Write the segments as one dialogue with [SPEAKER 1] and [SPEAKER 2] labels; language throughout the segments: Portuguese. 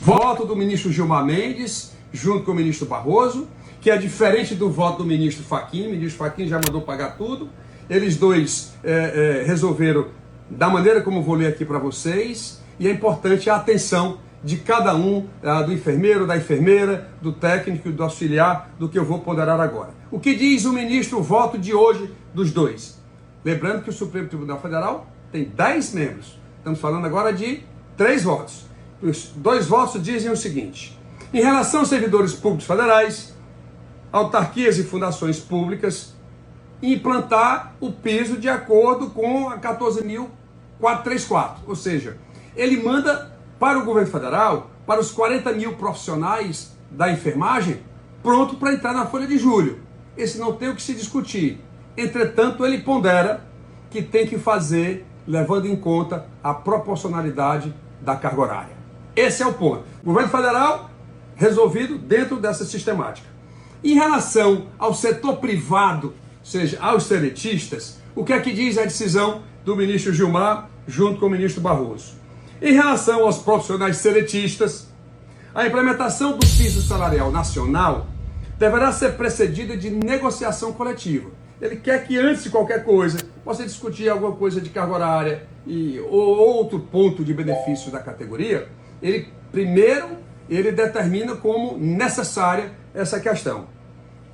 [SPEAKER 1] Voto do ministro Gilmar Mendes, junto com o ministro Barroso, que é diferente do voto do ministro Fachin. O ministro Fachin já mandou pagar tudo. Eles dois resolveram da maneira como eu vou ler aqui para vocês, e é importante a atenção de cada um, do enfermeiro, da enfermeira, do técnico e do auxiliar, do que eu vou ponderar agora. O que diz o ministro, o voto de hoje dos dois? Lembrando que o Supremo Tribunal Federal tem 10 membros. Estamos falando agora de 3 votos. Os 2 votos dizem o seguinte: em relação aos servidores públicos federais, autarquias e fundações públicas, implantar o piso de acordo com a 14.434. Ou seja, ele manda para o governo federal, para os 40 mil profissionais da enfermagem, pronto para entrar na folha de julho. Esse não tem o que se discutir. Entretanto, ele pondera que tem que fazer levando em conta a proporcionalidade da carga horária. Esse é o ponto. O governo federal resolvido dentro dessa sistemática. Em relação ao setor privado, ou seja, aos seletistas, o que é que diz a decisão do ministro Gilmar junto com o ministro Barroso? Em relação aos profissionais seletistas, a implementação do piso salarial nacional deverá ser precedida de negociação coletiva. Ele quer que antes de qualquer coisa possa discutir alguma coisa de carga horária ou outro ponto de benefício da categoria. Ele determina como necessária essa questão.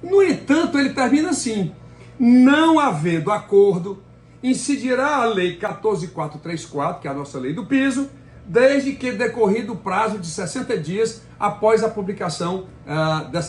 [SPEAKER 1] No entanto, ele termina assim: não havendo acordo, incidirá a Lei 14.434, que é a nossa lei do piso, desde que decorrido o prazo de 60 dias após a publicação da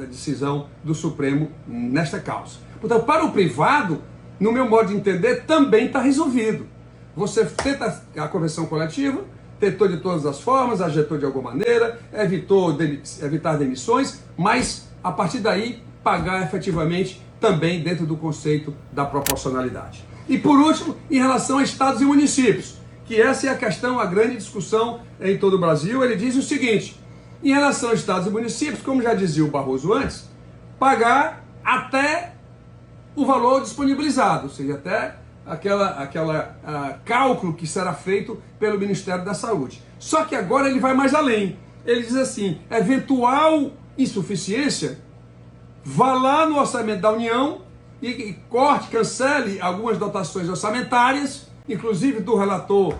[SPEAKER 1] decisão do Supremo nesta causa. Portanto, para o privado, no meu modo de entender, também está resolvido. Você tenta a convenção coletiva, tentou de todas as formas, ajeitou de alguma maneira, evitar demissões, mas a partir daí pagar efetivamente também dentro do conceito da proporcionalidade. E por último, em relação a estados e municípios, que essa é a questão, a grande discussão em todo o Brasil, ele diz o seguinte: em relação a estados e municípios, como já dizia o Barroso antes, pagar até o valor disponibilizado, ou seja, até aquela cálculo que será feito pelo Ministério da Saúde. Só que agora ele vai mais além. Ele diz assim: eventual insuficiência, vá lá no orçamento da União e corte, cancele algumas dotações orçamentárias, inclusive do relator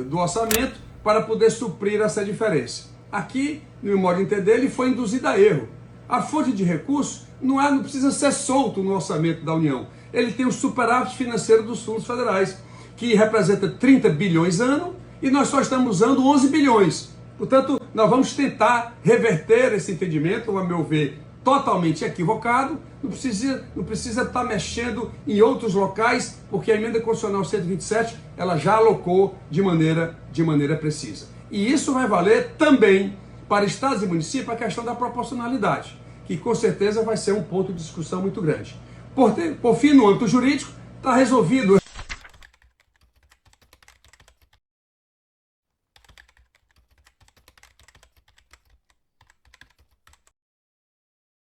[SPEAKER 1] do orçamento, para poder suprir essa diferença. Aqui, no meu modo de entender, ele foi induzido a erro. A fonte de recurso não precisa ser solto no orçamento da União. Ele tem o superávit financeiro dos fundos federais, que representa 30 bilhões ano, e nós só estamos usando 11 bilhões. Portanto, nós vamos tentar reverter esse entendimento, a meu ver, totalmente equivocado. Não precisa estar mexendo em outros locais, porque a emenda constitucional 127 ela já alocou de maneira precisa. E isso vai valer também para estados e municípios a questão da proporcionalidade, que com certeza vai ser um ponto de discussão muito grande. Por fim, no âmbito jurídico, está resolvido